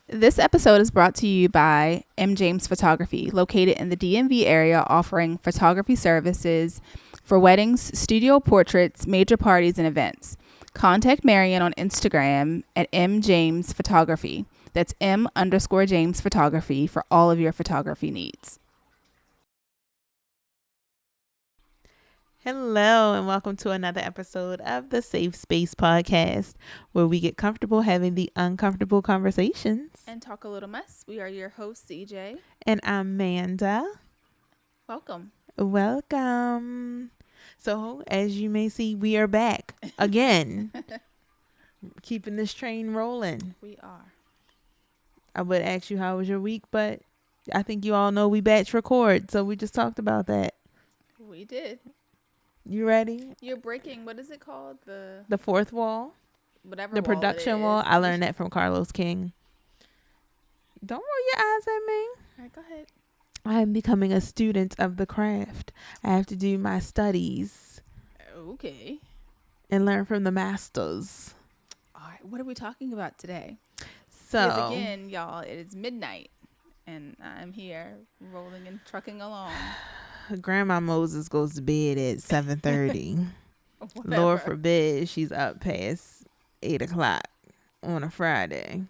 This episode is brought to you by M. James Photography, located in the DMV area, offering photography services for weddings, studio portraits, major parties, and events. Contact Marion on Instagram at M. James Photography. That's M_James Photography for all of your photography needs. Hello, and welcome to another episode of the Safe Space Podcast, where we get comfortable having the uncomfortable conversations. And talk a little mess. We are your hosts, Cee J. And I'm Manda. Welcome. Welcome. So, as you may see, we are back again, keeping this train rolling. We are. I would ask you how was your week, but I think you all know we batch record, so we just talked about that. We did. You ready? You're breaking, what is it called? The fourth wall? Whatever The wall production wall. I learned that from Carlos King. Don't roll your eyes at me. All right, go ahead. I am becoming a student of the craft. I have to do my studies Okay. and learn from the masters. All right, what are we talking about today? So, Because again, y'all, it is midnight, and I'm here rolling and trucking along. Grandma Moses goes to bed at 7:30. Whatever. Lord forbid she's up past 8 o'clock on a Friday.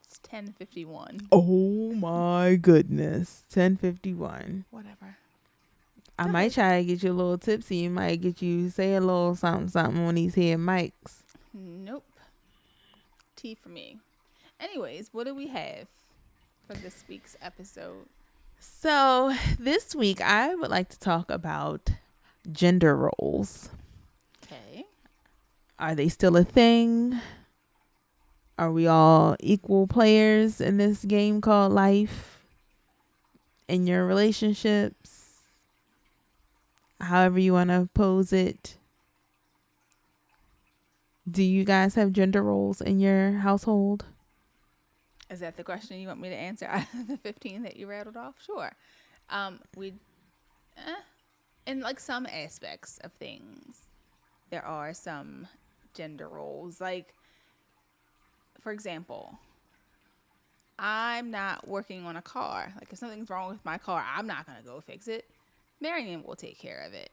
It's 10:51. Oh my goodness. 10:51. Whatever. I might try to get you a little tipsy. It might get you say a little something on these here mics. Nope. Tea for me. Anyways, what do we have for this week's episode? So this week I would like to talk about gender roles. Okay. Are they still a thing? Are we all equal players in this game called life? In your relationships? However you want to pose it. Do you guys have gender roles in your household? Is that the question you want me to answer out of the 15 that you rattled off? Sure. In like some aspects of things, there are some gender roles. Like, for example, I'm not working on a car. Like, if something's wrong with my car, I'm not going to go fix it. Marion will take care of it.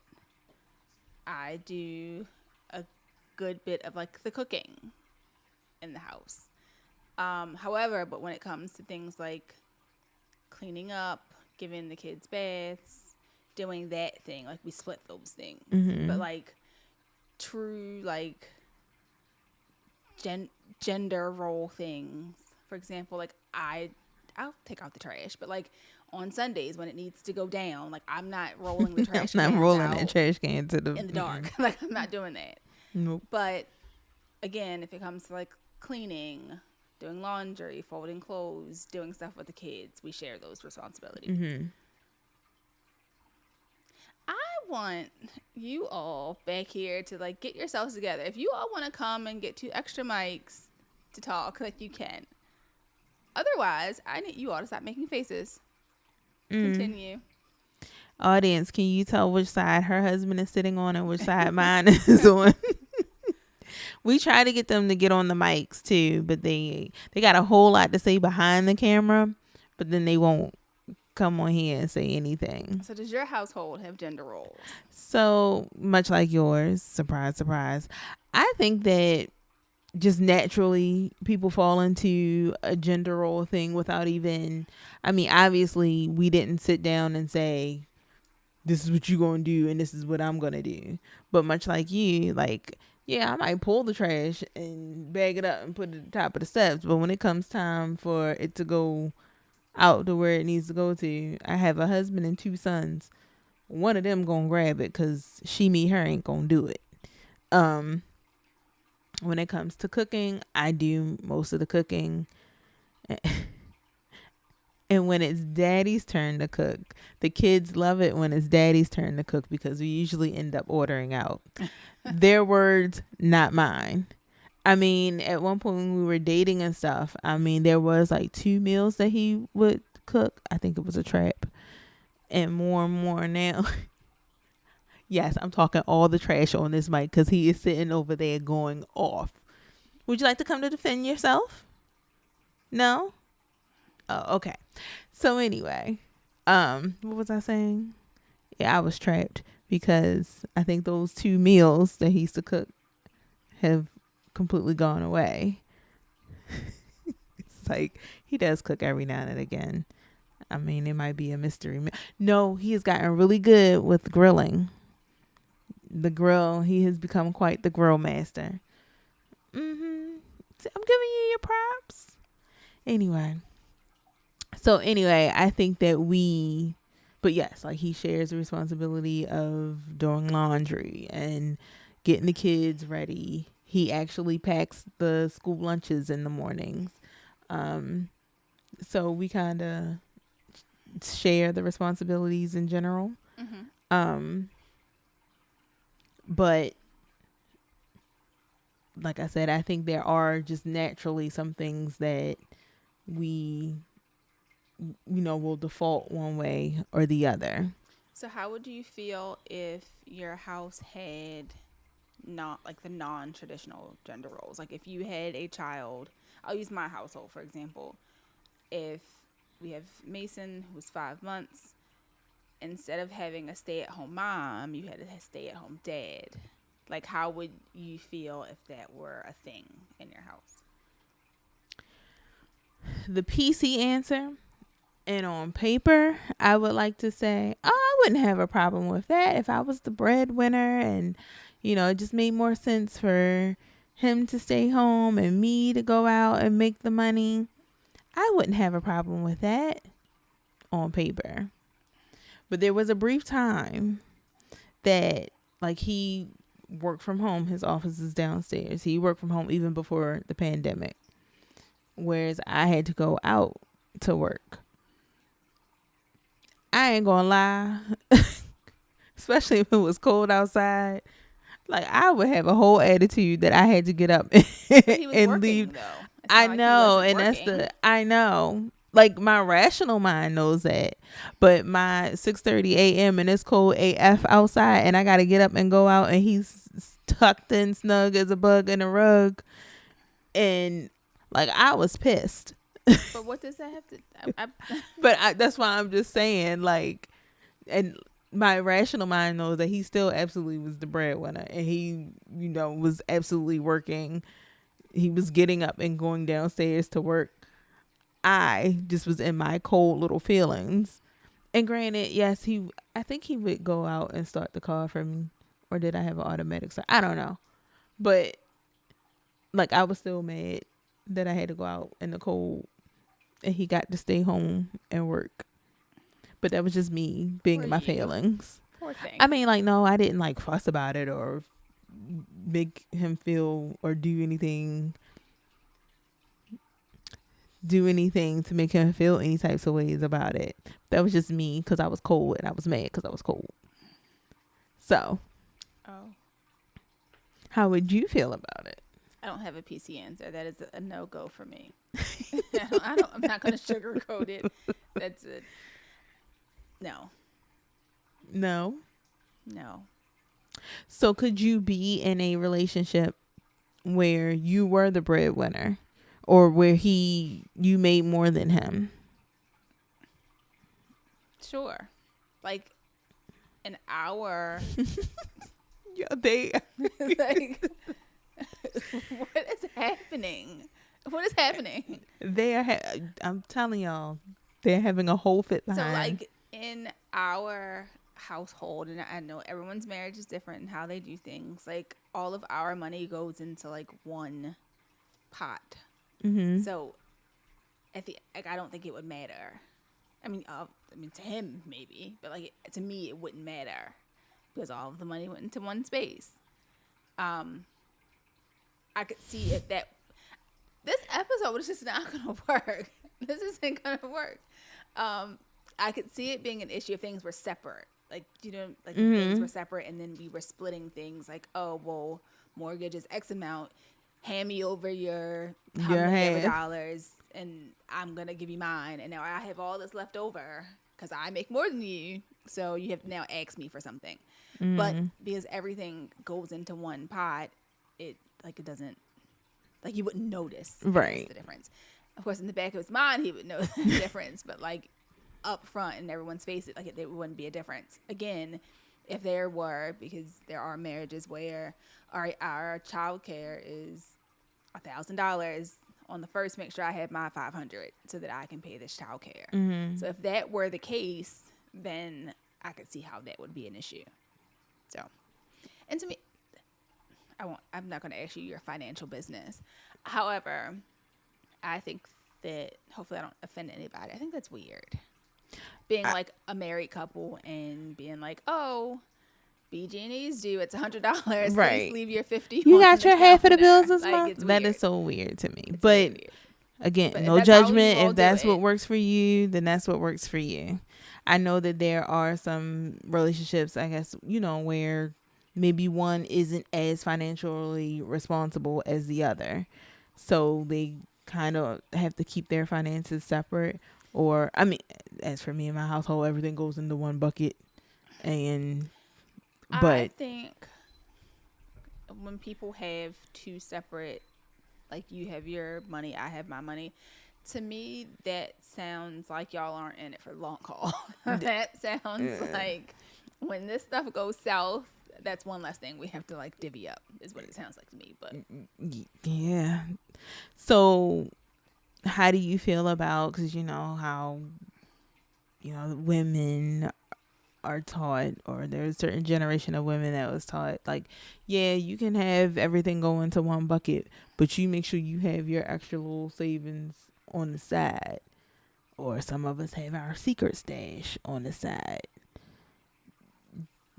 I do a good bit of like the cooking in the house. However, but when it comes to things like cleaning up, giving the kids baths, doing that thing, like we split those things. Mm-hmm. But like true like gender role things, for example, like I'll take out the trash, but like on Sundays when it needs to go down, like I'm not rolling the trash I'm cans not rolling out that trash can in the dark. Like I'm not doing that. Nope. But again, if it comes to like cleaning, doing laundry, folding clothes, doing stuff with the kids, we share those responsibilities. Mm-hmm. I want you all back here to like get yourselves together. If you all want to come and get 2 extra mics to talk, like you can. Otherwise, I need you all to stop making faces. Continue. Audience, can you tell which side her husband is sitting on and which side mine is on? We try to get them to get on the mics too, but they got a whole lot to say behind the camera, but then they won't come on here and say anything. So does your household have gender roles? So much like yours, surprise, surprise. I think that just naturally people fall into a gender role thing without even, I mean, obviously we didn't sit down and say, this is what you're going to do and this is what I'm going to do. But much like you, like, yeah, I might pull the trash and bag it up and put it at the top of the steps. But when it comes time for it to go out to where it needs to go to, I have a husband and 2 sons. One of them going to grab it because me, her ain't going to do it. When it comes to cooking, I do most of the cooking. And when it's daddy's turn to cook, the kids love it when it's daddy's turn to cook because we usually end up ordering out. Their words, not mine. I mean, at one point when we were dating and stuff, I mean, there was like 2 meals that he would cook. I think it was a trap. And more now. Yes, I'm talking all the trash on this mic because he is sitting over there going off. Would you like to come to defend yourself? No? Oh, okay. So anyway, what was I saying? Yeah, I was trapped because I think those 2 meals that he used to cook have completely gone away. It's like he does cook every now and again. I mean, it might be a mystery meal. No, he has gotten really good with grilling. The grill, he has become quite the grill master. I'm giving you your props. Anyway, I think that but yes, like he shares the responsibility of doing laundry and getting the kids ready. He actually packs the school lunches in the mornings. Um, so we kind of share the responsibilities in general. Mm-hmm. Um, but like I said, I think there are just naturally some things that we, will default one way or the other. So how would you feel if your house had not like the non-traditional gender roles? Like if you had a child, I'll use my household for example. If we have Mason who's 5 months, instead of having a stay-at-home mom, you had a stay-at-home dad. Like how would you feel if that were a thing in your house? The PC answer, and on paper, I would like to say, oh, I wouldn't have a problem with that if I was the breadwinner and, it just made more sense for him to stay home and me to go out and make the money. I wouldn't have a problem with that on paper. But there was a brief time that, like, he worked from home. His office is downstairs. He worked from home even before the pandemic, whereas I had to go out to work. I ain't gonna lie, especially if it was cold outside. Like I would have a whole attitude that I had to get up But he was and working leave. though. It's I not like he know, wasn't and working. I know. Like my rational mind knows that, but my 6:30 a.m. and it's cold AF outside, and I got to get up and go out, and he's tucked in snug as a bug in a rug, and like I was pissed. But what does that have to? But that's why I'm just saying, like, and my rational mind knows that he still absolutely was the breadwinner, and he, was absolutely working. He was getting up and going downstairs to work. I just was in my cold little feelings. And granted, yes, I think he would go out and start the car for me, or did I have an automatic start? I don't know, but like I was still mad that I had to go out in the cold, and he got to stay home and work. But that was just me being Poor in my you. feelings. Poor thing. I mean, like, no, I didn't like fuss about it or make him feel or do anything to make him feel any types of ways about it. That was just me because I was cold, and I was mad because I was cold. So, Oh, how would you feel about it? I don't have a PC answer. That is a no go for me. I'm not going to sugarcoat it. That's it. No. No. No. So, could you be in a relationship where you were the breadwinner, or where you made more than him? Sure. Like an hour. Yeah, they. Like, what is happening? What is happening? They are. I'm telling y'all, they're having a whole fit behind. So, like in our household, and I know everyone's marriage is different and how they do things. Like all of our money goes into like one pot. Mm-hmm. So, I don't think it would matter. I mean, to him maybe, but like to me, it wouldn't matter because all of the money went into one space. I could see it that this episode was just not gonna work. This isn't gonna work. I could see it being an issue if things were separate. Like, if things were separate and then we were splitting things like, oh, well, mortgage is X amount. Hand me over your how many ever dollars and I'm going to give you mine. And now I have all this left over because I make more than you. So you have now asked me for something. But because everything goes into one pot, it doesn't, like you wouldn't notice. Right. That's the difference. Of course, in the back of his mind, he would know the difference, but like up front in everyone's face, like there wouldn't be a difference. Again, if there were, because there are marriages where our child care is $1,000 on the first, make sure I have my 500 so that I can pay this child care. Mm-hmm. So if that were the case, then I could see how that would be an issue. So, and to me, I'm not going to ask you your financial business. However, I think that hopefully I don't offend anybody. I think that's weird. Being like a married couple and being like, oh, BG&E's due. It's $100. Right. Please leave your 50. You on got the your half of the counter. bills this Like, month. it's That weird. is so weird to me. It's but really weird. again, But no if that's how you judgment. all If that's do what it. works for you, then that's what works for you. I know that there are some relationships, I guess, where maybe one isn't as financially responsible as the other. So they kind of have to keep their finances separate. Or, I mean, as for me and my household, everything goes into one bucket. I But think when people have two separate, like you have your money, I have my money, to me that sounds like y'all aren't in it for the long haul. That sounds like when this stuff goes south, that's one less thing we have to like divvy up, is what it sounds like to me. But yeah. So how do you feel about, because you know how women are taught, or there's a certain generation of women that was taught, like, yeah, you can have everything go into one bucket, but you make sure you have your extra little savings on the side. Or some of us have our secret stash on the side.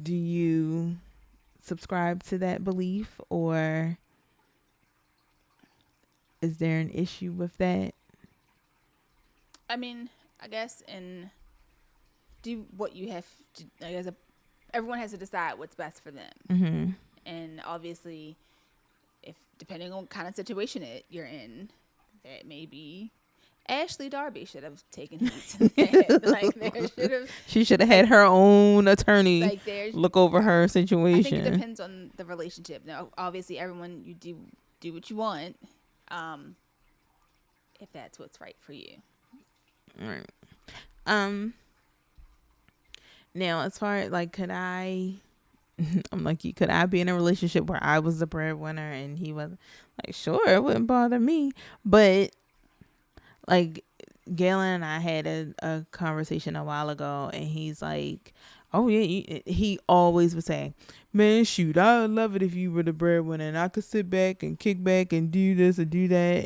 Do you subscribe to that belief, or is there an issue with that? I mean, I guess do what you have to, I guess everyone has to decide what's best for them. Mm-hmm. And obviously, if depending on what kind of situation you're in, that maybe Ashley Darby should have taken heed to that. Like She should have had her own attorney like look over her situation. I think it depends on the relationship. Now, obviously, everyone, you do what you want, if that's what's right for you. All right. Now, as far as like, could I? I'm like, could I be in a relationship where I was the breadwinner and he was like, sure, it wouldn't bother me, but like, Galen and I had a conversation a while ago, and he's like, oh yeah, he always would say, man, shoot, I would love it if you were the breadwinner and I could sit back and kick back and do this or do that,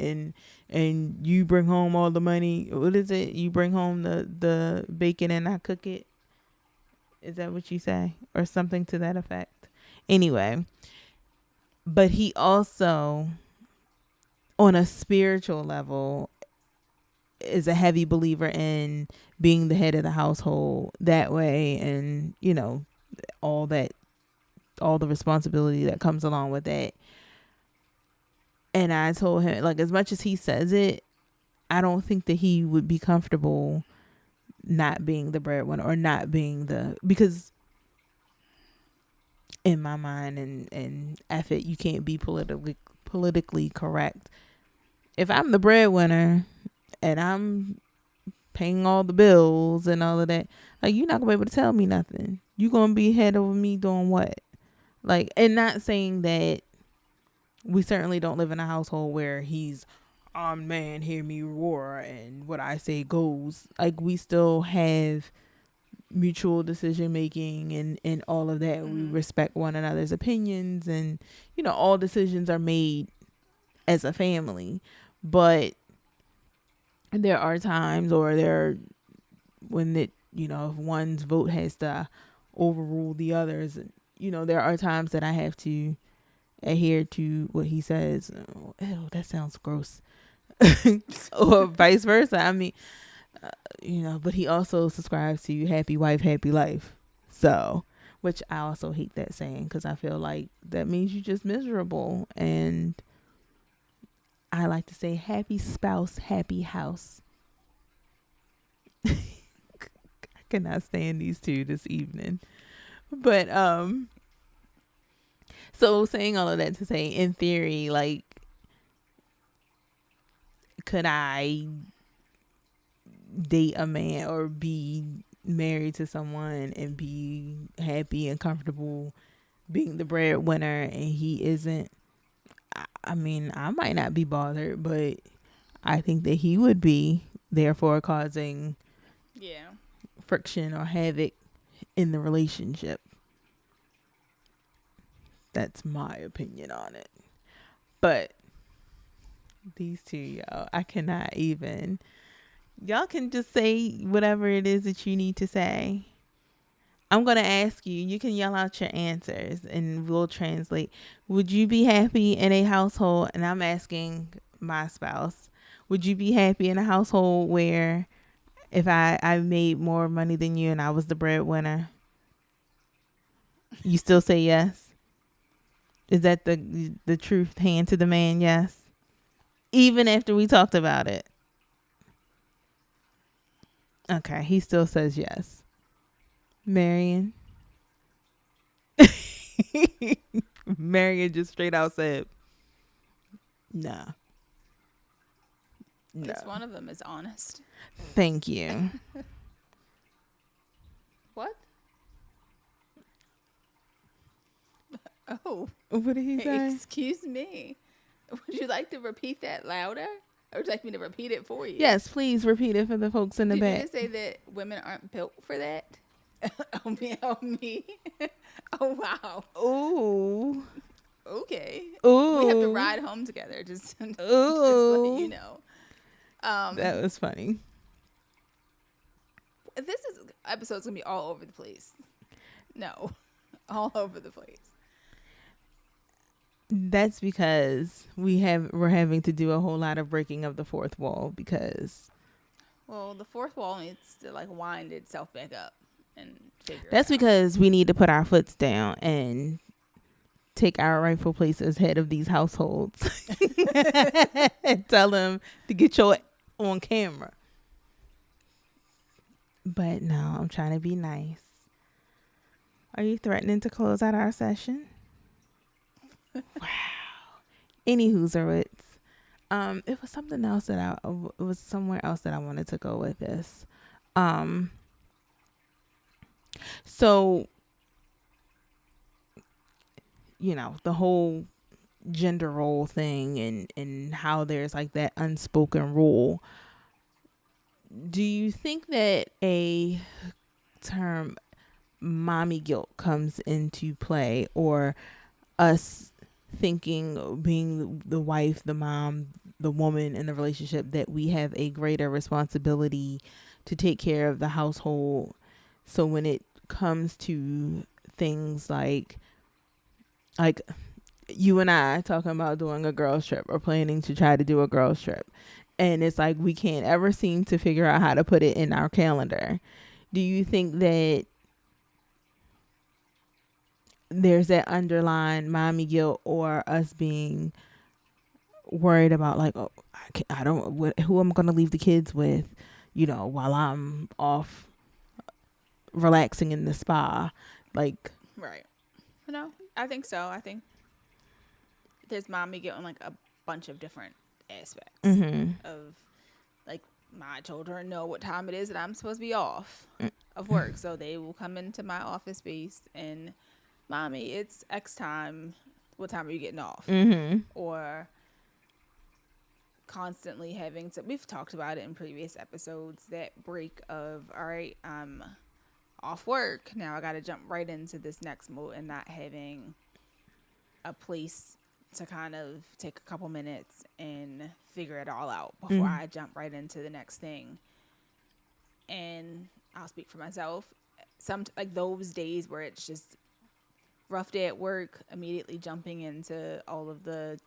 and you bring home all the money. What is it? You bring home the bacon and I cook it. Is that what you say? Or something to that effect. Anyway, but he also, on a spiritual level, is a heavy believer in being the head of the household that way, and all the responsibility that comes along with that. And I told him, like, as much as he says it, I don't think that he would be comfortable not being the breadwinner, or not being because in my mind and effort, you can't be politically correct. If I'm the breadwinner and I'm paying all the bills and all of that, like, you're not gonna be able to tell me nothing. You gonna be head over me doing what? Like, and not saying that we certainly don't live in a household where he's, man, hear me roar and what I say goes. Like, we still have mutual decision making and all of that. Mm-hmm. We respect one another's opinions, and all decisions are made as a family. But there are times, or when if one's vote has to overrule the others, there are times that I have to adhere to what he says. Oh, ew, that sounds gross. Or vice versa. I mean, but he also subscribes to happy wife, happy life. So, which I also hate that saying, because I feel like that means you're just miserable. And I like to say happy spouse, happy house. I cannot stand these two this evening. But so saying all of that to say, in theory, like, could I date a man or be married to someone and be happy and comfortable being the breadwinner and he isn't? I mean, I might not be bothered, but I think that he would be, therefore causing Yeah. friction or havoc in the relationship. That's my opinion on it. But these two, y'all, I cannot even. Y'all can just say whatever it is that you need to say. I'm going to ask you, you can yell out your answers and we'll translate. Would you be happy in a household? And I'm asking my spouse, would you be happy in a household where if I made more money than you and I was the breadwinner? You still say yes? Is that the truth hand to the man? Yes. Even after we talked about it. Okay, he still says yes. Marion. Marion just straight out said, nah. At No. least one of them is honest. Thank you. What? Oh, What did he say? excuse me. Would you like to repeat that louder? Or would you like me to repeat it for you? Yes, please repeat it for the folks in the Did back. you just say that women aren't built for that? Oh, me. Oh, me. Oh, wow. Ooh. Okay. Ooh. We have to ride home together. Just let Ooh. you know. That was funny. Episode's gonna be all over the place. No, all over the place. That's because we're having to do a whole lot of breaking of the fourth wall because Well, the fourth wall needs to like wind itself back up and figure that's it out. because we need to put our foots down and take our rightful place as head of these households and tell them to get your on camera. But no, I'm trying to be nice. Are you threatening to close out our session? Wow. Any whoozerwits. It was something else it was somewhere else that I wanted to go with this. So, you know, the whole gender role thing and how there's like that unspoken rule. Do you think that a term mommy guilt comes into play, or us thinking being the wife, the mom, the woman in the relationship, that we have a greater responsibility to take care of the household? So when it comes to things like you and I talking about doing a girls trip or planning to try to do a girls trip, and it's like we can't ever seem to figure out how to put it in our calendar. Do you think that there's that underlying mommy guilt, or us being worried about like, oh, I don't, who am I going to leave the kids with, you know, while I'm off relaxing in the spa? Like, Right. No, I think so. I think there's mommy guilt in like a bunch of different aspects of like my children know what time it is that I'm supposed to be off of work, so they will come into my office space and, mommy, it's X time. What time are you getting off? Or constantly having to, we've talked about it in previous episodes, that break of, all right, I'm off work. Now I got to jump right into this next mode, and not having a place to kind of take a couple minutes and figure it all out before I jump right into the next thing. And I'll speak for myself. Some like those days where it's just rough day at work, immediately jumping into all of the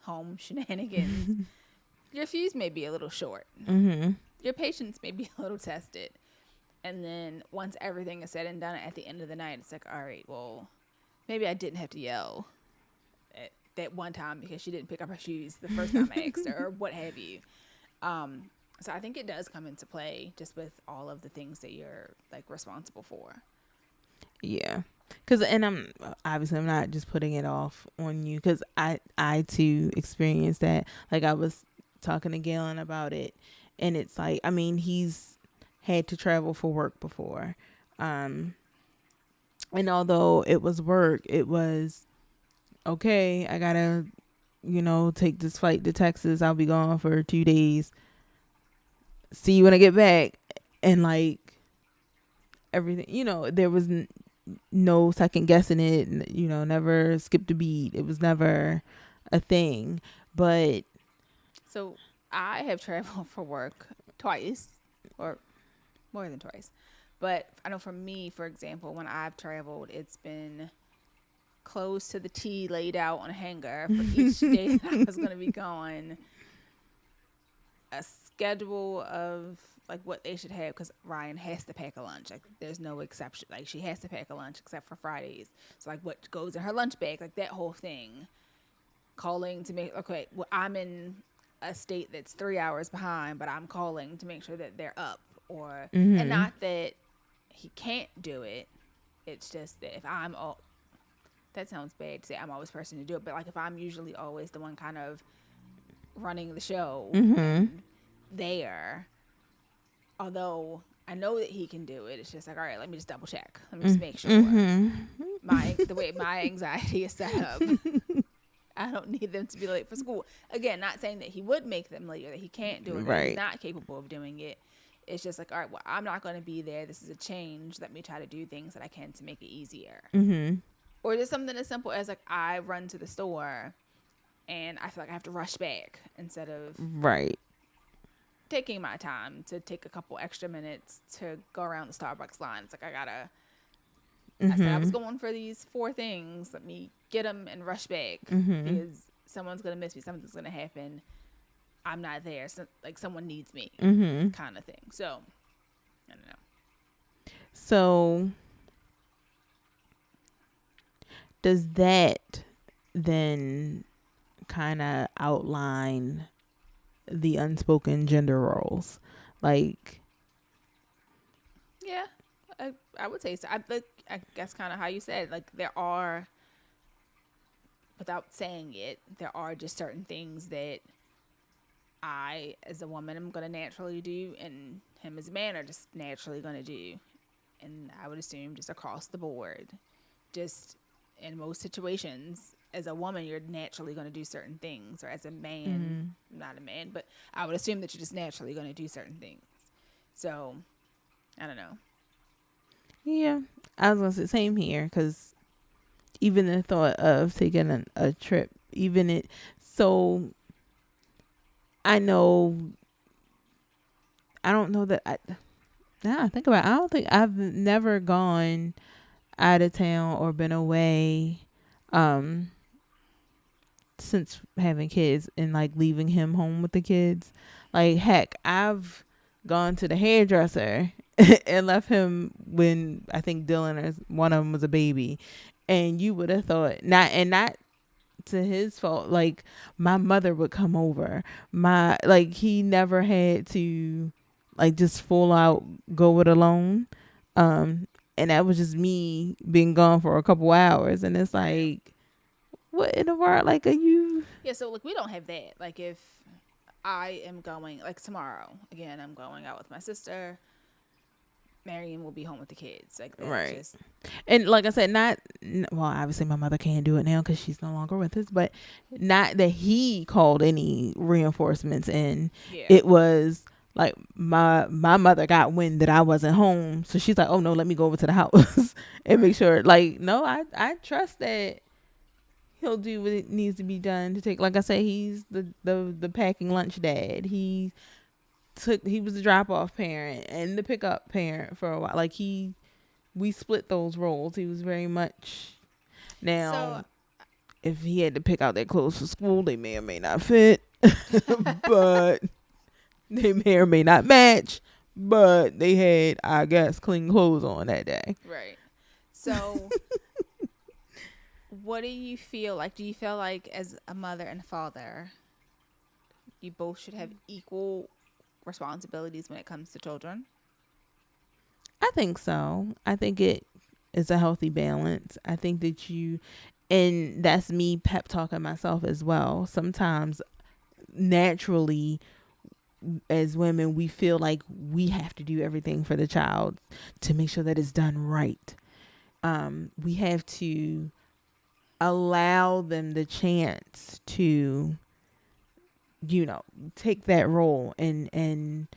home shenanigans. Your fuse may be a little short. Your patience may be a little tested. And then once everything is said and done, at the end of the night, it's like, all right, well, maybe I didn't have to yell at that one time because she didn't pick up her shoes the first time I asked her, or what have you. So I think it does come into play just with all of the things that you're like responsible for. Yeah. Cause, and I'm not just putting it off on you, cause I too experienced that. Like I was talking to Galen about it, and it's like, I mean, he's had to travel for work before. And although it was work, it was okay. I gotta, take this flight to Texas. I'll be gone for 2 days. See you when I get back. And like everything, there was no second guessing it. Never skipped a beat. It was never a thing. But So I have traveled for work twice, or more than twice. But I know for me, for example, when I've traveled, it's been clothes to the T laid out on a hanger for each day that I was going to be gone. A schedule of like what they should have, because Ryan has to pack a lunch. Like there's no exception. Like she has to pack a lunch except for Fridays. So like what goes in her lunch bag, like that whole thing. Calling to make, okay, well, I'm in a state that's 3 hours behind, but I'm calling to make sure that they're up, or and not that he can't do it. It's just that if I'm all, that sounds bad to say I'm always the person to do it, but like if I'm usually always the one kind of running the show and there, although I know that he can do it, it's just like, all right, let me just double check. Let me just make sure. The way my anxiety is set up, I don't need them to be late for school. Again, not saying that he would make them late or that he can't do it, or that he's not capable of doing it. It's just like, all right, well, I'm not going to be there. This is a change. Let me try to do things that I can to make it easier. Or just something as simple as like I run to the store and I feel like I have to rush back instead of taking my time to take a couple extra minutes to go around the Starbucks line. It's like I said I was going for these 4 things. Let me get them and rush back because someone's going to miss me. Something's going to happen. I'm not there. So, like someone needs me kind of thing. So, I don't know. So, does that then kind of outline the unspoken gender roles? Like, yeah, I would say so. I guess kind of how you said, like there are, without saying it, there are just certain things that I, as a woman, am going to naturally do, and him as a man are just naturally going to do. And I would assume just across the board, just in most situations, as a woman, you're naturally going to do certain things, or as a man, not a man, but I would assume that you're just naturally going to do certain things. So, I don't know. Yeah, I was going to say same here, because even the thought of taking a trip, so I don't know that now I think about it, I don't think I've never gone out of town or been away since having kids and like leaving him home with the kids. Like heck, I've gone to the hairdresser and left him when I think Dylan or one of them was a baby, and you would have thought not to his fault, like my mother would come over, he never had to like just full out go it alone, and that was just me being gone for a couple hours, and it's like, what in the world, like, are you? Yeah, so like we don't have that. Like if I am going, like tomorrow again, I'm going out with my sister, Marion will be home with the kids. Like Right. just, And like I said, obviously my mother can't do it now because she's no longer with us, but not that he called any reinforcements in. yeah. It was like my mother got wind that I wasn't home, so she's like, oh no, let me go over to the house and make sure, like, no, I trust that he'll do what it needs to be done to take, like I said, he's the packing lunch dad. He was the drop off parent and the pickup parent for a while. Like we split those roles. He was very much. Now, if he had to pick out their clothes for school, they may or may not fit, but they may or may not match. But they had, I guess, clean clothes on that day. Right. So, what do you feel like? Do you feel like as a mother and a father, you both should have equal responsibilities when it comes to children? I think so. I think it is a healthy balance. I think that and that's me pep talking myself as well. Sometimes naturally as women, we feel like we have to do everything for the child to make sure that it's done right. We have to allow them the chance to, take that role, and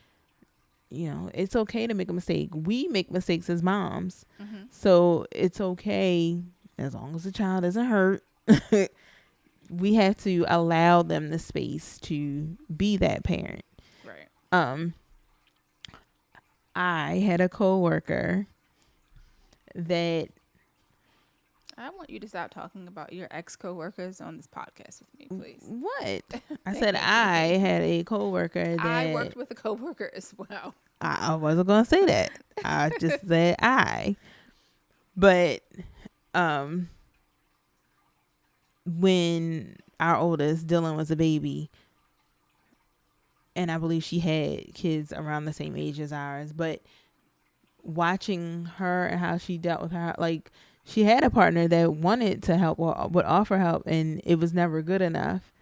it's okay to make a mistake. We make mistakes as moms. Mm-hmm. So it's okay as long as the child isn't hurt. We have to allow them the space to be that parent. Right. I had a coworker that I want you to stop talking about your ex coworkers on this podcast with me, please. what? I said I had a coworker that I worked with a coworker as well. I wasn't gonna say that. I just said I. But when our oldest, Dylan, was a baby, and I believe she had kids around the same age as ours, but watching her and how she dealt with her, like, she had a partner that wanted to help or would offer help, and it was never good enough.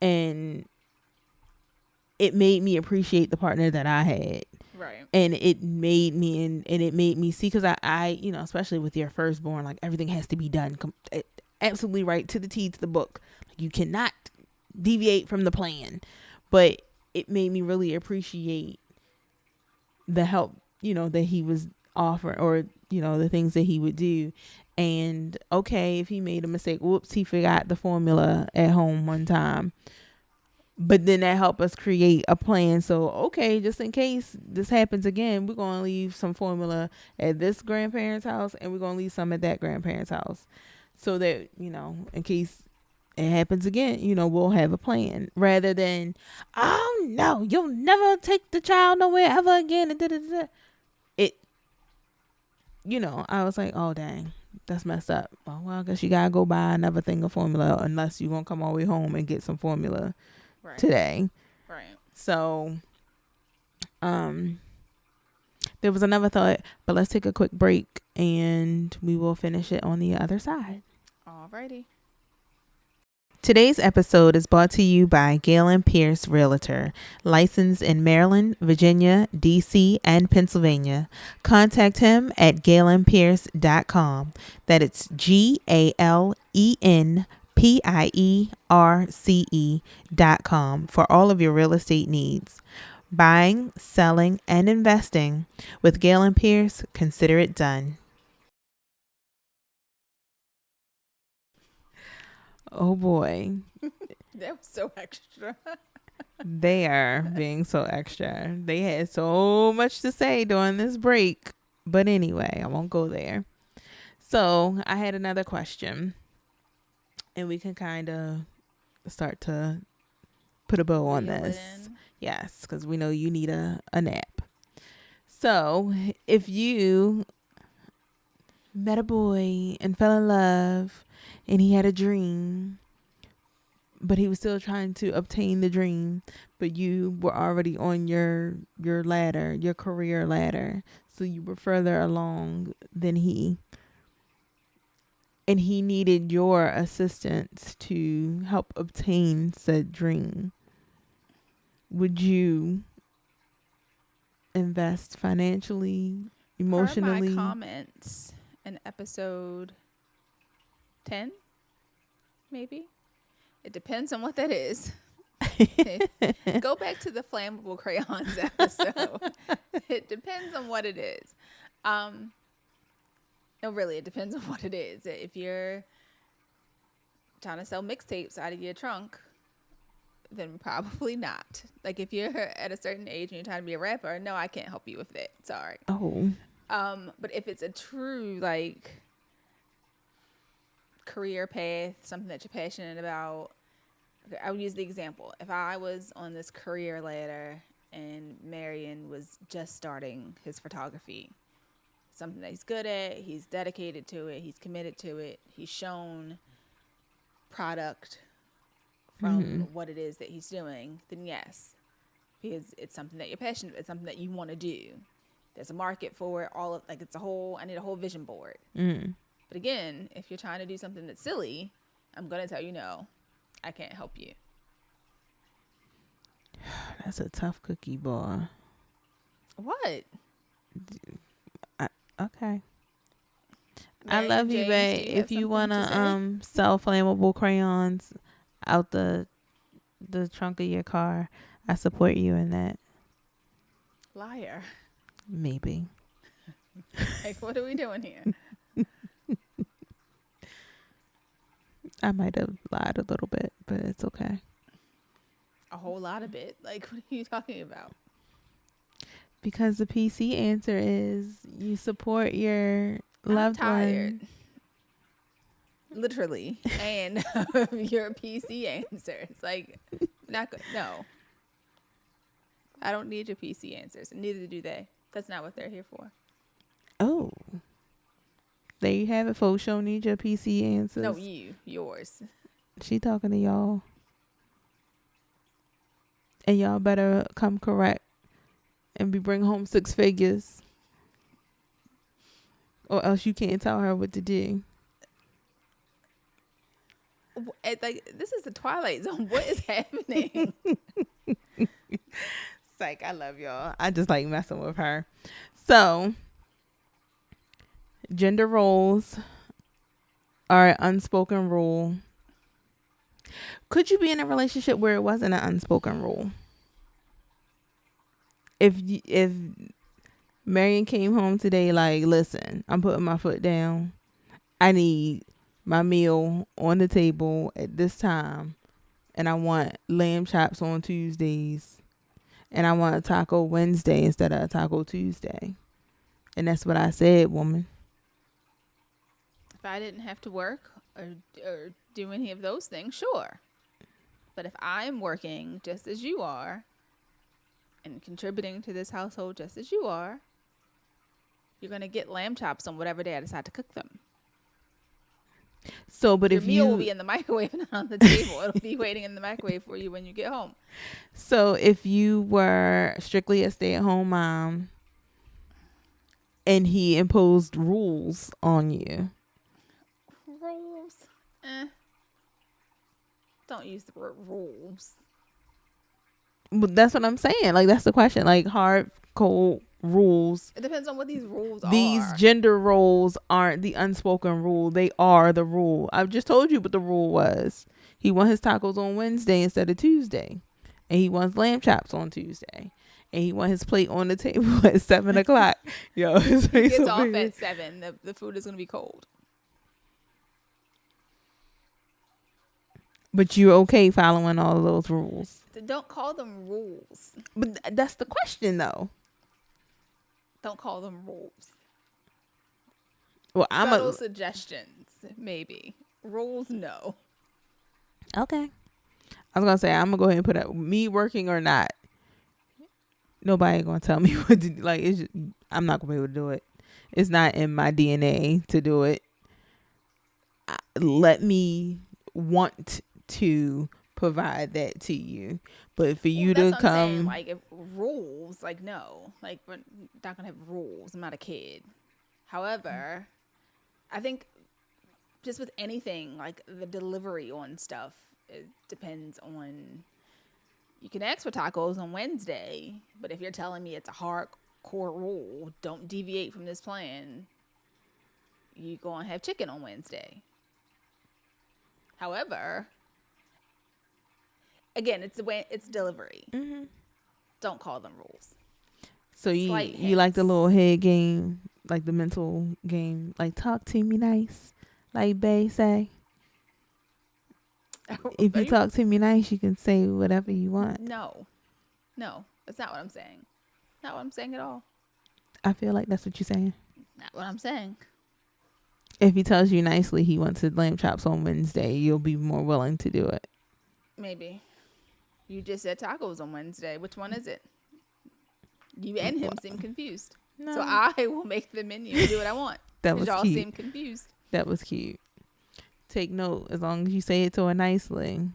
And it made me appreciate the partner that I had. Right. And it made me, and it made me see, because I, especially with your firstborn, like, everything has to be done absolutely right to the T, to the book. Like, you cannot deviate from the plan. But it made me really appreciate the help, that he was offering, or, the things that he would do. And okay, if he made a mistake, whoops, he forgot the formula at home one time. But then that helped us create a plan. So, okay, just in case this happens again, we're going to leave some formula at this grandparent's house, and we're going to leave some at that grandparent's house. So that, in case it happens again, we'll have a plan. Rather than, oh, no, you'll never take the child nowhere ever again. It, I was like, oh, dang, that's messed up. Oh, well, I guess you got to go buy another thing of formula, unless you're going to come all the way home and get some formula. Right. Today. Right. So there was another thought, but let's take a quick break and we will finish it on the other side. Alrighty. Today's episode is brought to you by Galen Pierce Realtor, licensed in Maryland, Virginia, DC, and Pennsylvania. Contact him at galenpierce.com. That it's GALENPIERCE.com for all of your real estate needs. Buying, selling, and investing with Galen Pierce. Consider it done. Oh boy. That was so extra. They are being so extra. They had so much to say during this break. But anyway, I won't go there. So I had another question. And we can kind of start to put a bow on this. Yes, because we know you need a nap. So if you met a boy and fell in love and he had a dream, but he was still trying to obtain the dream, but you were already on your ladder, your career ladder, so you were further along than he, and he needed your assistance to help obtain said dream, would you invest financially, emotionally? Per my comments in episode 10, maybe. It depends on what that is. Go back to the flammable crayons episode. It depends on what it is. No, really, it depends on what it is. If you're trying to sell mixtapes out of your trunk, then probably not. Like, if you're at a certain age and you're trying to be a rapper, no, I can't help you with that. Sorry. Oh. But if it's a true, like, career path, something that you're passionate about, okay, I would use the example. If I was on this career ladder and Marion was just starting his photography, something that he's good at, he's dedicated to it, he's committed to it, he's shown product from what it is that he's doing, then yes, because it's something that you're passionate about, it's something that you want to do. There's a market for it, I need a whole vision board. But again, if you're trying to do something that's silly, I'm going to tell you no, I can't help you. That's a tough cookie, boy. What? Okay. I Mary love and you, James, do babe. you have If you something to wanna say? sell flammable crayons out the trunk of your car, I support you in that. Liar. Maybe. Like, what are we doing here? I might have lied a little bit, but it's okay. A whole lot of it. Like, what are you talking about? Because the PC answer is you support your I'm loved tired. one. Literally. And your PC answers. Like, not good. No. I don't need your PC answers. And neither do they. That's not what they're here for. Oh, there you have it, folks. Don't need your PC answers. No, yours. She talking to y'all. And y'all better come correct and be bring home 6 figures. Or else you can't tell her what to do. Like, this is the Twilight Zone. What is happening? Psych, I love y'all. I just like messing with her. So, gender roles are an unspoken rule. Could you be in a relationship where it wasn't an unspoken rule? If Marion came home today like, listen, I'm putting my foot down. I need my meal on the table at this time, and I want lamb chops on Tuesdays, and I want a taco Wednesday instead of a taco Tuesday. And that's what I said, woman. If I didn't have to work or do any of those things, sure. But if I'm working just as you are and contributing to this household just as you are, you're going to get lamb chops on whatever day I decide to cook them. So, but Your if meal will you, be in the microwave and not on the table. It'll be waiting in the microwave for you when you get home. so if you were strictly a stay-at-home mom and he imposed rules on you, Rules? Don't use the word rules. but that's what I'm saying. Like, that's the question. Like, hard, cold rules. It depends on what these rules These are. gender roles aren't the unspoken rule. They are the rule. I've just told you what the rule was. He wants his tacos on Wednesday instead of Tuesday. And he wants lamb chops on Tuesday. And he wants his plate on the table at 7 o'clock. Yo, his He face gets over off here. at 7. The food is going to be cold. But you're okay following all of those rules. Don't call them rules. But that's the question, though. Don't call them rules. Well, I'm Subtle suggestions, maybe. Rules, no. okay. I was gonna say I'm gonna go ahead and put up me working or not. Nobody gonna tell me what to do. Like, it's just, I'm not gonna be able to do it. It's not in my DNA to do it. Let me want to provide that to you, but for you to That's what I'm saying. come, Like, if rules, like, no. Like, we're not going to have rules. I'm not a kid. However, I think just with anything, like the delivery on stuff, it depends on. You can ask for tacos on Wednesday, but if you're telling me it's a hardcore rule, don't deviate from this plan, you're going to have chicken on Wednesday. However, again, it's the way it's delivery. mm-hmm. Don't call them rules. So Slight you like the hints. little head game, like the mental game, like talk to me nice, like Bay say. If you talk to me nice, you can say whatever you want. No, that's not what I'm saying. Not what I'm saying at all. I feel like that's what you're saying. Not what I'm saying. If he tells you nicely he wants his lamb chops on Wednesday, you'll be more willing to do it. Maybe. You just said tacos on Wednesday. Which one is it? You and him seem confused. No. So I will make the menu and do what I want. That was y'all cute. seem confused. That was cute. Take note, as long as you say it to her nicely.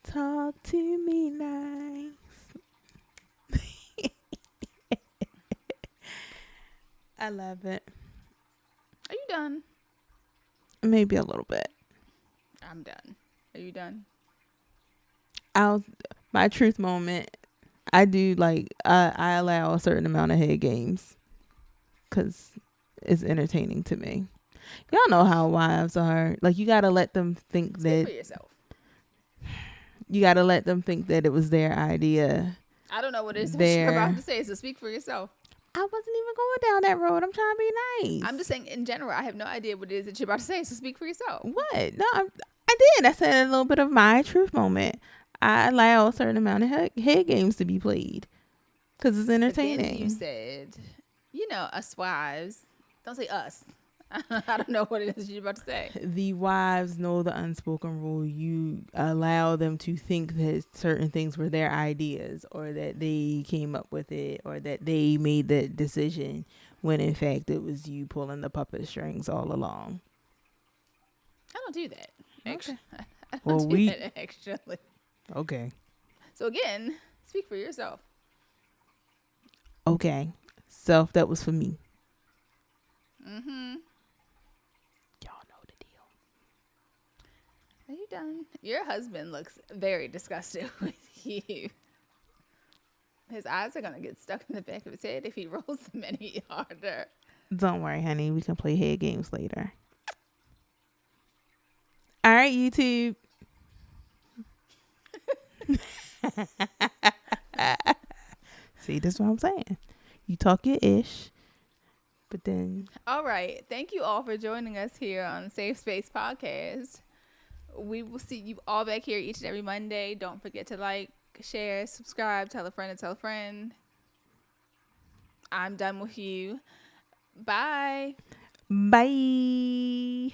Talk to me nice. I love it. Are you done? Maybe a little bit. I'm done. Are you done? I'll my truth moment. I do like I allow a certain amount of head games because it's entertaining to me. Y'all know how wives are. Like you gotta let them think Speak that for yourself. it was their idea. I don't know what it is what you're about Their to say, so speak for yourself. I wasn't even going down that road. I'm trying to be nice. I'm just saying in general. I have no idea what it is that you're about to say, so speak for yourself. What? No, I did. I said a little bit of my truth moment. I allow a certain amount of head games to be played because it's But then you entertaining. said, us wives. Don't say us. I don't know what it is you're about to say. The wives know the unspoken rule. You allow them to think that certain things were their ideas or that they came up with it or that they made the decision when in fact it was you pulling the puppet strings all along. I don't do that. Actually, Okay. I don't Well, do that actually. Okay. So again, speak for yourself. Okay. Self, that was for me. Mm-hmm. Y'all know the deal. Are you done? Your husband looks very disgusted with you. His eyes are gonna get stuck in the back of his head if he rolls them any harder. Don't worry, honey. We can play head games later. All right, YouTube. See, that's what I'm saying. You talk your ish, but then All right. Thank you all for joining us here on Safe Space Podcast. We will see you all back here each and every Monday. Don't forget to like, share, subscribe, tell a friend and tell a friend. I'm done with you. Bye. bye.